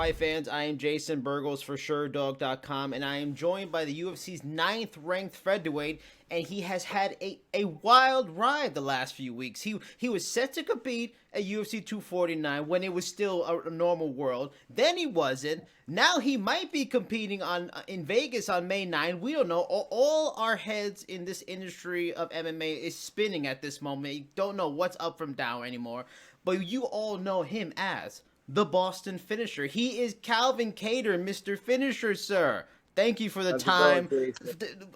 fight fans? I am Jason BURGOS for Sherdog.com, and I am joined by the UFC's 9th-ranked featherweight, and he has had a wild ride the last few weeks. He was set to compete at UFC 249 when it was still a normal world. Then he wasn't. Now he might be competing in Vegas on May 9. We don't know. All our heads in this industry of MMA is spinning at this moment. You don't know what's up from down anymore. But you all know him as the Boston Finisher. He is Calvin Kattar, Mr. Finisher, sir. Thank you for the time.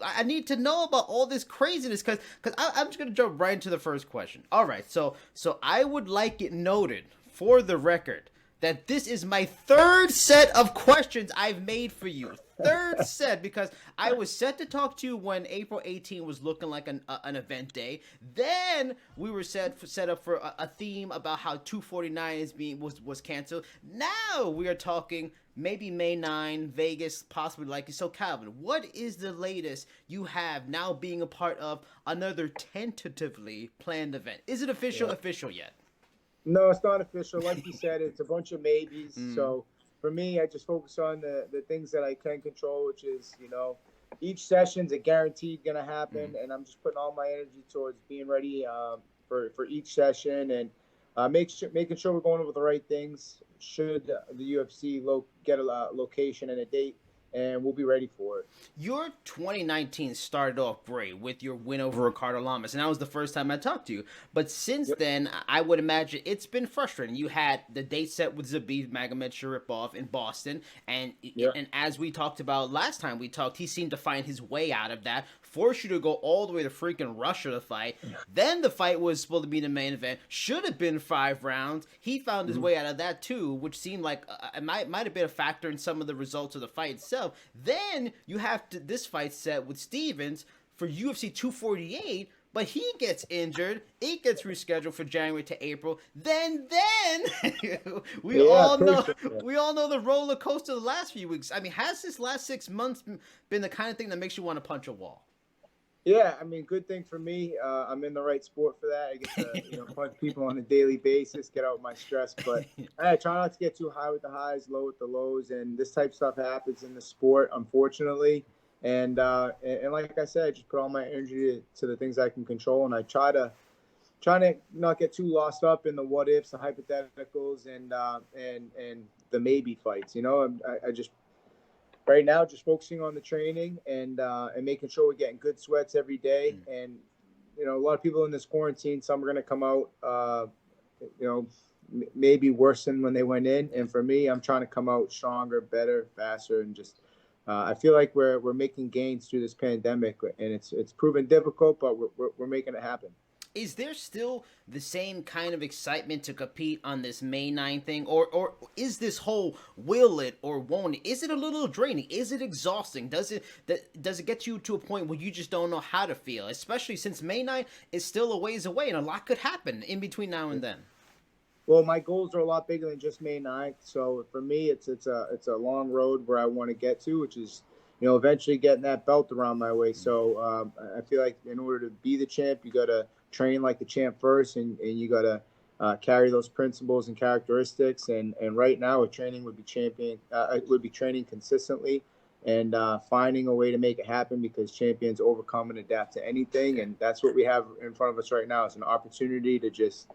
I need to know about all this craziness because I'm just going to jump right into the first question. All right, so I would like it noted for the record that this is my third set of questions I've made for you. Third set, because I was set to talk to you when April 18 was looking like an event day. Then we were set up for a theme about how 249 was canceled. Now we are talking maybe May 9, Vegas, possibly likely. So Calvin, what is the latest you have now being a part of another tentatively planned event? Is it official yet? No, it's not official. Like you said, it's a bunch of maybes. So for me, I just focus on the things that I can control, which is, each session's a guaranteed going to happen. And I'm just putting all my energy towards being ready for each session and making sure we're going over the right things. Should the UFC get a location and a date, and we'll be ready for it. Your 2019 started off great with your win over Ricardo Lamas, and that was the first time I talked to you. But since then, I would imagine it's been frustrating. You had the date set with Zabit Magomedsharipov in Boston, and as we talked about last time we talked, he seemed to find his way out of that, forced you to go all the way to freaking Russia to fight. Then the fight was supposed to be the main event, should have been 5 rounds. He found his way out of that too, which seemed like it might have been a factor in some of the results of the fight itself. Then you have this fight set with Stevens for UFC 248, but he gets injured. It gets rescheduled for January to April. Then we all know the roller coaster of the last few weeks. I mean, has this last 6 months been the kind of thing that makes you want to punch a wall? Yeah, I mean, good thing for me. I'm in the right sport for that. I get to punch people on a daily basis, get out my stress. But I try not to get too high with the highs, low with the lows. And this type of stuff happens in the sport, unfortunately. And like I said, I just put all my energy to the things I can control. And I try to not get too lost up in the what ifs, the hypotheticals, and the maybe fights. I just right now, just focusing on the training and making sure we're getting good sweats every day. And, a lot of people in this quarantine, some are going to come out, maybe worse than when they went in. And for me, I'm trying to come out stronger, better, faster, and just I feel like we're making gains through this pandemic, and it's proven difficult, but we're making it happen. Is there still the same kind of excitement to compete on this May 9 thing? Or is this whole will it or won't it? Is it a little draining? Is it exhausting? Does it get you to a point where you just don't know how to feel? Especially since May 9 is still a ways away and a lot could happen in between now and then. Well, my goals are a lot bigger than just May 9th. So for me, it's a long road where I want to get to, which is, eventually getting that belt around my way. So I feel like in order to be the champ, you got to train like the champ first, and you got to carry those principles and characteristics. And right now, a training would be training consistently and finding a way to make it happen, because champions overcome and adapt to anything. And that's what we have in front of us right now. It's an opportunity to just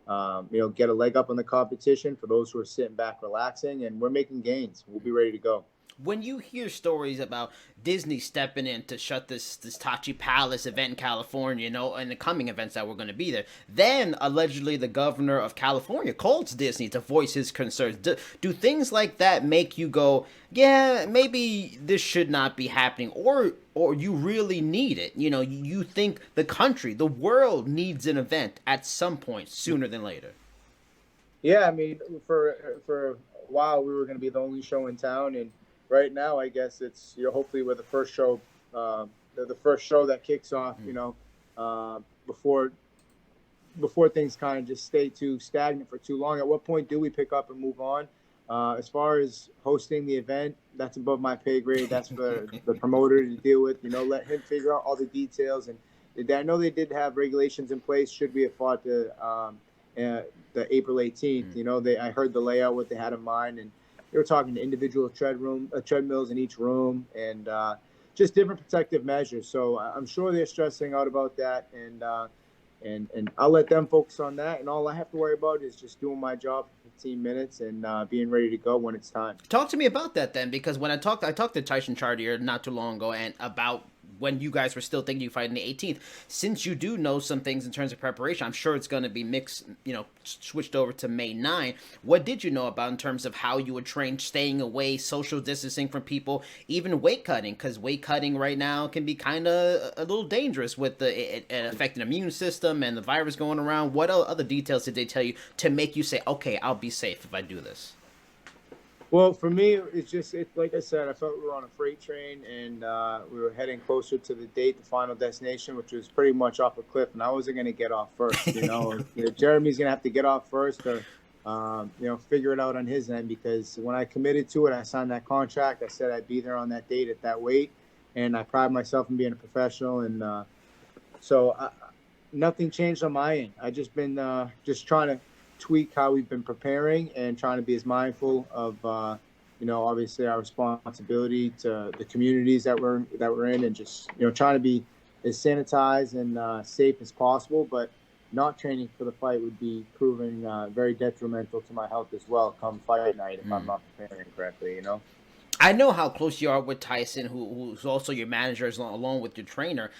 get a leg up on the competition for those who are sitting back relaxing, and we're making gains. We'll be ready to go. When you hear stories about Disney stepping in to shut this Tachi Palace event in California, and the coming events that were going to be there, then allegedly the governor of California calls Disney to voice his concerns. Do things like that make you go, yeah, maybe this should not be happening, or you really need it? You think the country, the world needs an event at some point sooner than later. Yeah, I mean, for a while we were going to be the only show in town, and right now, I guess it's hopefully we're the first show, the first show that kicks off. Before things kind of just stay too stagnant for too long. At what point do we pick up and move on? As far as hosting the event, that's above my pay grade. That's for the promoter to deal with. Let him figure out all the details. And I know they did have regulations in place. Should we have fought the April 18th? I heard the layout, what they had in mind, and they were talking to individual treadmills in each room, and just different protective measures. So I'm sure they're stressing out about that, and I'll let them focus on that. And all I have to worry about is just doing my job for 15 minutes and being ready to go when it's time. Talk to me about that then, because when I talked to Tyson Chartier not too long ago, and about when you guys were still thinking you fight on the 18th. Since you do know some things in terms of preparation, I'm sure it's going to be mixed, switched over to May 9. What did you know about in terms of how you would train, staying away, social distancing from people, even weight cutting? Because weight cutting right now can be kind of a little dangerous with it affecting the immune system and the virus going around. What other details did they tell you to make you say, okay, I'll be safe if I do this? Well, for me, it's like I said, I felt we were on a freight train, and we were heading closer to the final destination, which was pretty much off a cliff, and I wasn't going to get off first. Jeremy's going to have to get off first, or figure it out on his end, because when I committed to it, I signed that contract. I said I'd be there on that date at that weight, and I pride myself in being a professional, and nothing changed on my end. I just been just trying to tweak how we've been preparing and trying to be as mindful of obviously our responsibility to the communities that we're in, and just trying to be as sanitized and safe as possible. But not training for the fight would be proving very detrimental to my health as well come fight night if I'm not preparing correctly. I know how close you are with Tyson, who's also your manager, along with your trainer.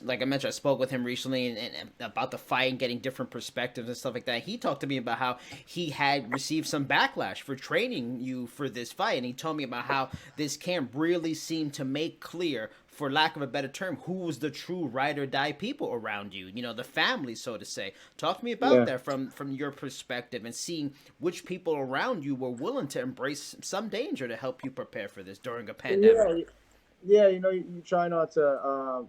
Like I mentioned, I spoke with him recently and about the fight and getting different perspectives and stuff like that. He talked to me about how he had received some backlash for training you for this fight, and he told me about how this camp really seemed to make clear, for lack of a better term, who was the true ride or die people around you, the family, so to say. Talk to me about that from your perspective, and seeing which people around you were willing to embrace some danger to help you prepare for this during a pandemic. Yeah, you try not to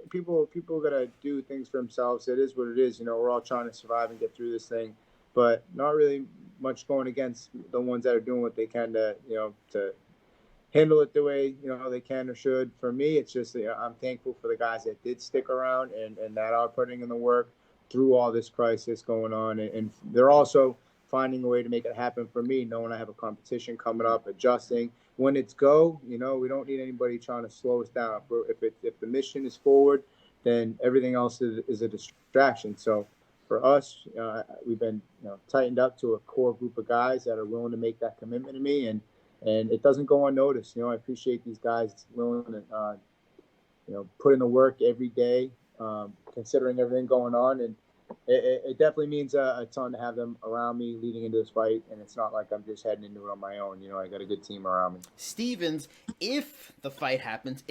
people gotta do things for themselves. It is what it is. We're all trying to survive and get through this thing, but not really much going against the ones that are doing what they can to handle it the way they can or should. For me, it's just I'm thankful for the guys that did stick around and that are putting in the work through all this crisis going on, and they're also finding a way to make it happen for me, knowing I have a competition coming up, adjusting when it's go. We don't need anybody trying to slow us down. If the mission is forward, then everything else is a distraction. So for us, we've been tightened up to a core group of guys that are willing to make that commitment to me, and it doesn't go unnoticed. I appreciate these guys willing to, put in the work every day, considering everything going on. And it definitely means a ton to have them around me leading into this fight. And it's not like I'm just heading into it on my own. I got a good team around me. Stevens, if the fight happens,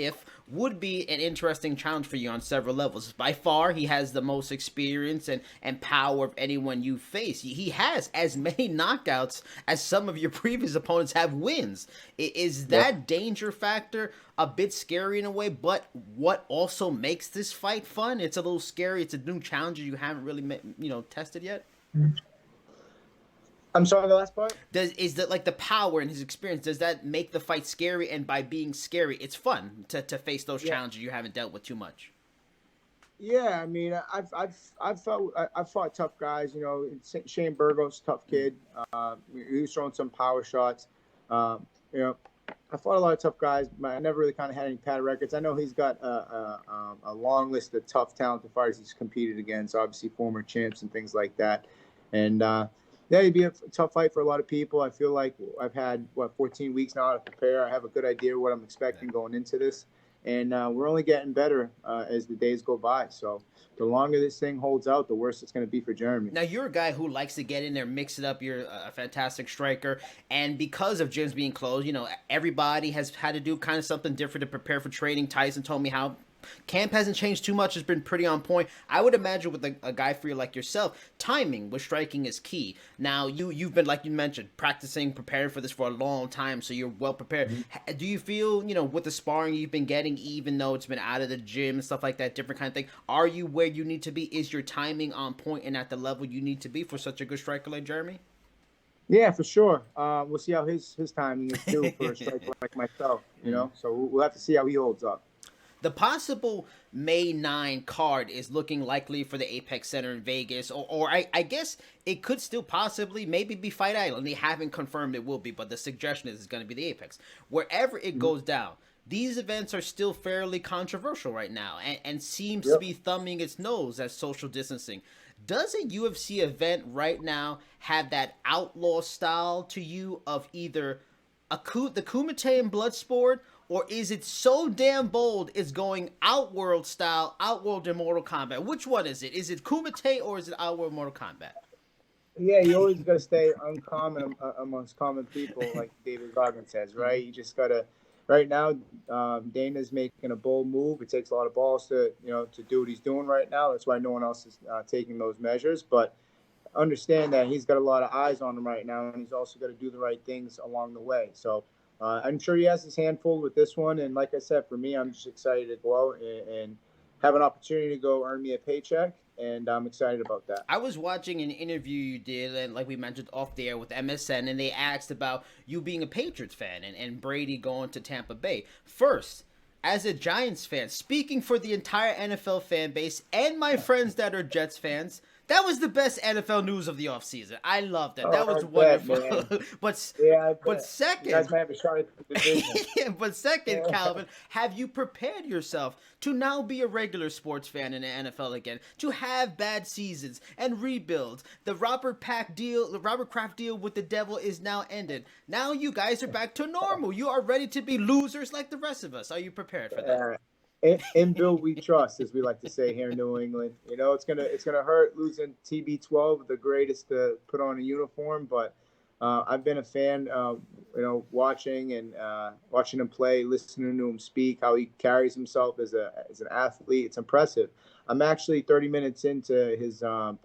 would be an interesting challenge for you on several levels. By far, he has the most experience and power of anyone you face. He has as many knockouts as some of your previous opponents have wins. Is that danger factor a bit scary in a way, but what also makes this fight fun? It's a little scary. It's a new challenge you haven't really tested yet. I'm sorry, the last part? Is that like the power and his experience, does that make the fight scary? And by being scary, it's fun to face those challenges you haven't dealt with too much. Yeah, I mean, I've fought tough guys. Shane BURGOS, tough kid. He was throwing some power shots. I fought a lot of tough guys, but I never really kind of had any padded records. I know he's got a long list of tough, talented fighters he's competed against, obviously former champs and things like that. And it'd be a tough fight for a lot of people. I feel like I've had 14 weeks now to prepare. I have a good idea of what I'm expecting going into this, and we're only getting better as the days go by. So the longer this thing holds out, the worse it's going to be for Jeremy. Now, you're a guy who likes to get in there, mix it up. You're a fantastic striker, and because of gyms being closed, everybody has had to do kind of something different to prepare for training. Tyson told me how camp hasn't changed too much. It's been pretty on point. I would imagine with a guy for you like yourself, timing with striking is key. Now, you've been, like you mentioned, practicing, preparing for this for a long time, so you're well prepared. Mm-hmm. Do you feel, with the sparring you've been getting, even though it's been out of the gym and stuff like that, different kind of thing, are you where you need to be? Is your timing on point and at the level you need to be for such a good striker like Jeremy? Yeah, for sure. We'll see how his timing is too for a striker like myself, So we'll have to see how he holds up. The possible May 9 card is looking likely for the Apex Center in Vegas, or I guess it could still possibly maybe be Fight Island. They haven't confirmed it will be, but the suggestion is it's going to be the Apex. Wherever it goes down, these events are still fairly controversial right now and seems to Yep. be thumbing its nose at social distancing. Does a UFC event right now have that outlaw style to you of either the Kumite and Bloodsport, or is it so damn bold it's going Outworld style, Outworld in Mortal Kombat? Which one is it? Is it Kumite or is it Outworld Mortal Kombat? Yeah, you always got to stay uncommon amongst common people, like David Goggins says, Mm-hmm. right? You just got to. Right now, Dana's making a bold move. It takes a lot of balls to do what he's doing right now. That's why no one else is taking those measures. But understand that he's got a lot of eyes on him right now, and he's also got to do the right things along the way. So I'm sure he has his handful with this one. And like I said, for me, I'm just excited to go out and have an opportunity to go earn me a paycheck, and I'm excited about that. I was watching an interview you did, and like we mentioned off the air with MSN, and they asked about you being a Patriots fan and Brady going to Tampa Bay. First, as a Giants fan, speaking for the entire NFL fan base and my friends that are Jets fans, that was the best NFL news of the offseason. I loved that. That Oh, was I bet, wonderful. man. but Yeah, I but bet. You guys second, might have a shot at the division. but second, Calvin, have you prepared yourself to now be a regular sports fan in the NFL again? To have bad seasons and rebuilds. The Robert Kraft deal with the devil is now ended. Now you guys are back to normal. You are ready to be losers like the rest of us. Are you prepared for that? In Bill we trust, as we like to say here in New England. You know, it's gonna hurt losing TB12, the greatest to put on a uniform. But I've been a fan, watching him play, listening to him speak, how he carries himself as an athlete. It's impressive. I'm actually 30 minutes into his I don't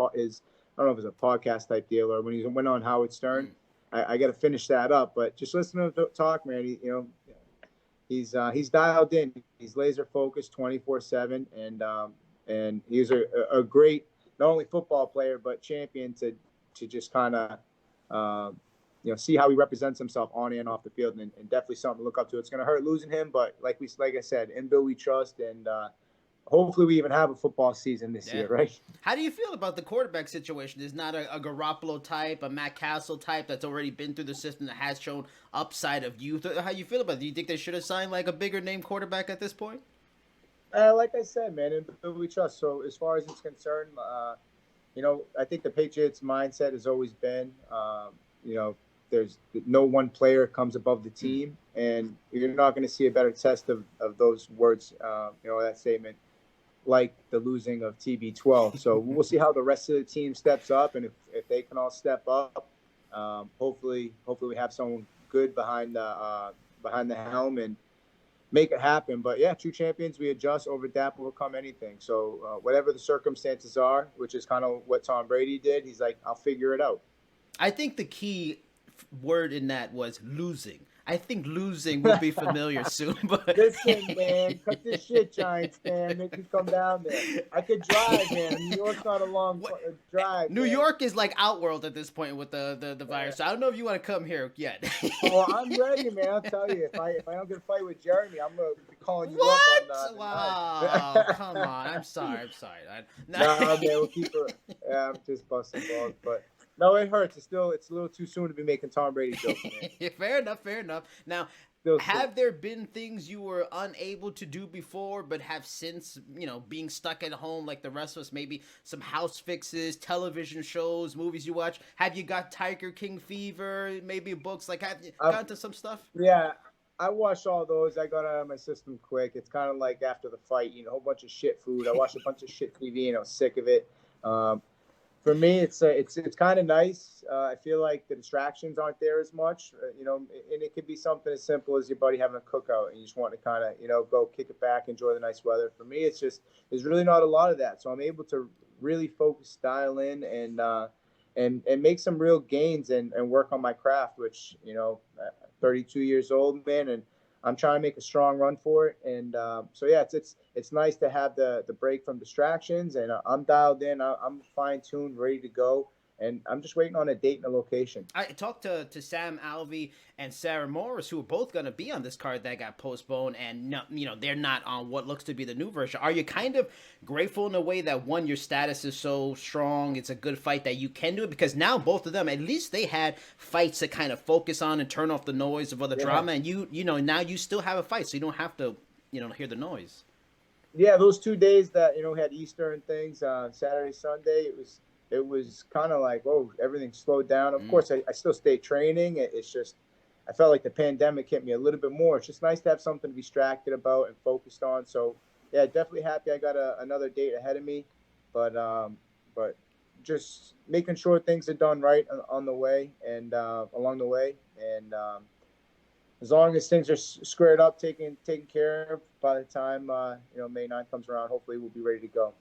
know if it's a podcast type deal or when he went on Howard Stern. Mm. I got to finish that up, but just listening to him talk, man, he's dialed in. He's laser focused 24/7, and he's a great not only football player but champion to just kind of see how he represents himself on and off the field, and definitely something to look up to. It's going to hurt losing him, but like I said, in Bill we trust, and hopefully we even have a football season this Yeah. year, right? How do you feel about the quarterback situation? There's not a Garoppolo type, a Matt Castle type that's already been through the system that has shown upside of youth. How you feel about it? Do you think they should have signed like a bigger name quarterback at this point? Like I said, man, in Bill we trust. So as far as it's concerned, I think the Patriots' mindset has always been, there's no one player comes above the team, and you're not going to see a better test of those words, that statement, like the losing of TB12. So we'll see how the rest of the team steps up, and if they can all step up, hopefully we have someone good behind the helm and make it happen. But yeah, true champions, we adjust, overcome anything. So whatever the circumstances are, which is kind of what Tom Brady did, he's like, I'll figure it out. I think the key word in that was losing. I think losing will be familiar soon, but Listen, man, cut this shit, Giants fan. Make me come down there. I could drive, man. New York's not a long drive. New Man. York is like Outworld at this point with the virus. So I don't know if you want to come here yet. Well, I'm ready, man. I'll tell you. If I don't get a fight with Jeremy, I'm gonna be calling you What? up on Wow! Come on. I'm sorry. No, man, we'll keep it. Yeah, I'm just busting balls, but no, it hurts. It's a little too soon to be making Tom Brady jokes, man. Fair enough. Fair enough. Now, Still soon. have there been things you were unable to do before, but have since, being stuck at home like the rest of us, maybe some house fixes, television shows, movies you watch? Have you got Tiger King fever? Maybe books? Like, have you gotten to some stuff? Yeah, I watched all those. I got out of my system quick. It's kind of like after the fight, a whole bunch of shit food. I watched a bunch of shit TV, and I was sick of it. For me, it's kind of nice. I feel like the distractions aren't there as much, and it could be something as simple as your buddy having a cookout and you just want to kind of, go kick it back, enjoy the nice weather. For me, there's really not a lot of that. So I'm able to really focus, dial in, and make some real gains and work on my craft, which, 32 years old, man, and I'm trying to make a strong run for it. And so, yeah, it's nice to have the break from distractions, and I'm dialed in. I'm fine-tuned, ready to go. and I'm just waiting on a date and a location. I talked to Sam Alvey and Sarah Morris, who are both going to be on this card that got postponed, and no, they're not on what looks to be the new version. Are you kind of grateful in a way that one, your status is so strong, it's a good fight that you can do it, because now both of them, at least they had fights to kind of focus on and turn off the noise of other drama, and now you still have a fight, so you don't have to hear the noise. Yeah, those 2 days that had Easter and things, Saturday, Sunday, it was kind of like, oh, everything slowed down. Of course, I still stay training. It's just I felt like the pandemic hit me a little bit more. It's just nice to have something to be distracted about and focused on. So yeah, definitely happy I got another date ahead of me, but just making sure things are done right on the way and along the way, and as long as things are squared up, taken care of, by the time May 9th comes around, hopefully we'll be ready to go.